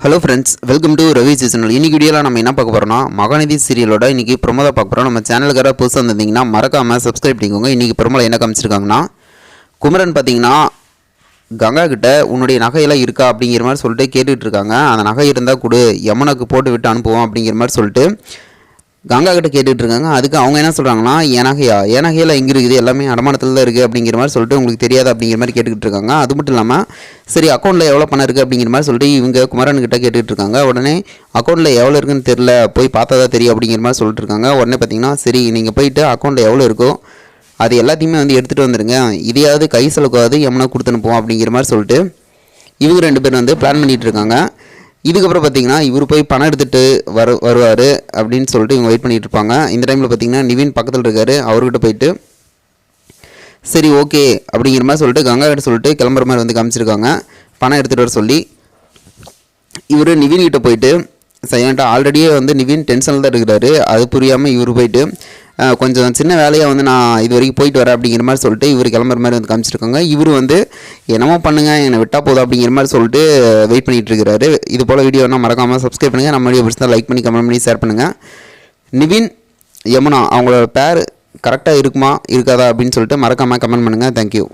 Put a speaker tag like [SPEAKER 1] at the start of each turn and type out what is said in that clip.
[SPEAKER 1] Hello friends, welcome to Ravi channel. இன்னைக்கு வீடியோவில் நம்ம என்ன பார்க்க போகிறோம்னா, மகாநதி சீரியலோட இன்றைக்கி ப்ரொமோதை பார்க்க போகிறோம். நம்ம சேனலுக்கார புதுசாக வந்திருந்தீங்கன்னா மறக்காமல் சப்ஸ்கிரைப் பண்ணிக்கோங்க. இன்றைக்கி ப்ரொமோவில் என்ன காமிச்சிருக்காங்கன்னா, குமரன் பார்த்தீங்கன்னா கங்கா கிட்ட உன்னுடைய நகையெல்லாம் இருக்கா அப்படிங்கிற மாதிரி சொல்லிட்டு கேட்டுக்கிட்டு இருக்காங்க. அந்த நகை இருந்தால் கொடு, யமுனுக்கு போட்டு விட்டு அனுப்புவோம் அப்படிங்கிற மாதிரி சொல்லிட்டு கங்கா கிட்ட கேட்டுட்டு இருக்காங்க. அதுக்கு அவங்க என்ன சொல்கிறாங்கன்னா, என் நகையெல்லாம் எங்கே இருக்குது, எல்லாமே அடமானத்தில் தான் இருக்குது அப்படிங்கிற மாதிரி சொல்லிட்டு உங்களுக்கு தெரியாது அப்படிங்கிற மாதிரி கேட்டுக்கிட்டு இருக்காங்க. அது மட்டும் இல்லாமல் சரி அக்கௌண்ட்டில் எவ்வளோ பணம் இருக்குது அப்படிங்கிற மாதிரி சொல்லிட்டு இவங்க குமரன் கிட்ட கேட்டுட்டு இருக்காங்க. உடனே அக்கௌண்ட்டில் எவ்வளோ இருக்குன்னு தெரில, போய் பார்த்தா தான் தெரியும் அப்படிங்கிற மாதிரி சொல்லிட்டு இருக்காங்க. உடனே பார்த்தீங்கன்னா சரி நீங்கள் போயிட்டு அக்கௌண்ட்டில் எவ்வளோ இருக்கோ அது எல்லாத்தையுமே எடுத்துகிட்டு வந்துடுங்க, இதையாவது கை செலவுக்காவது யமுனா கொடுத்து அனுப்புவோம் அப்படிங்கிற மாதிரி சொல்லிட்டு இவங்க ரெண்டு பேரும் பிளான் பண்ணிகிட்டு இருக்காங்க. இதுக்கப்புறம் பார்த்தீங்கன்னா இவர் போய் பணம் எடுத்துகிட்டு வருவார் அப்படின்னு சொல்லிட்டு இவங்க வெயிட் பண்ணிகிட்டு இருப்பாங்க. இந்த டைமில் பார்த்தீங்கன்னா நிவின் பக்கத்தில் இருக்கார். அவர்கிட்ட போயிட்டு சரி ஓகே அப்படிங்கிற மாதிரி சொல்லிட்டு கங்கா கிட்ட சொல்லிட்டு கிளம்புற மாதிரி காமிச்சிருக்காங்க. பணம் எடுத்துகிட்டு வர சொல்லி இவர் நிவின்கிட்ட போயிட்டு சைலண்ட்டாக ஆல்ரெடியே நிவின் டென்ஷனில் தான் இருக்கிறாரு. அது புரியாமல் இவர் போயிட்டு கொஞ்சம் சின்ன வேலையாக நான் இது வரைக்கும் போயிட்டு வரேன் அப்படிங்கிற மாதிரி சொல்லிட்டு இவர் கிளம்புற மாதிரி காமிச்சிருக்காங்க. இவர் என்னமோ பண்ணுங்கள், என்னை விட்டால் போதும் அப்படிங்கிற மாதிரி சொல்லிட்டு வெயிட் பண்ணிகிட்டு இருக்கிறாரு. இது போல் வீடியோனா மறக்காமல் சப்ஸ்கிரைப் பண்ணுங்கள். நம்ம வீடியோ பிடிச்சா லைக் பண்ணி கமெண்ட் பண்ணி ஷேர் பண்ணுங்கள். நிவின் யமுனா அவங்களோட பேர் கரெக்டாக இருக்குமா இருக்காதா அப்படின்னு சொல்லிட்டு மறக்காமல் கமெண்ட் பண்ணுங்கள். தேங்க்யூ.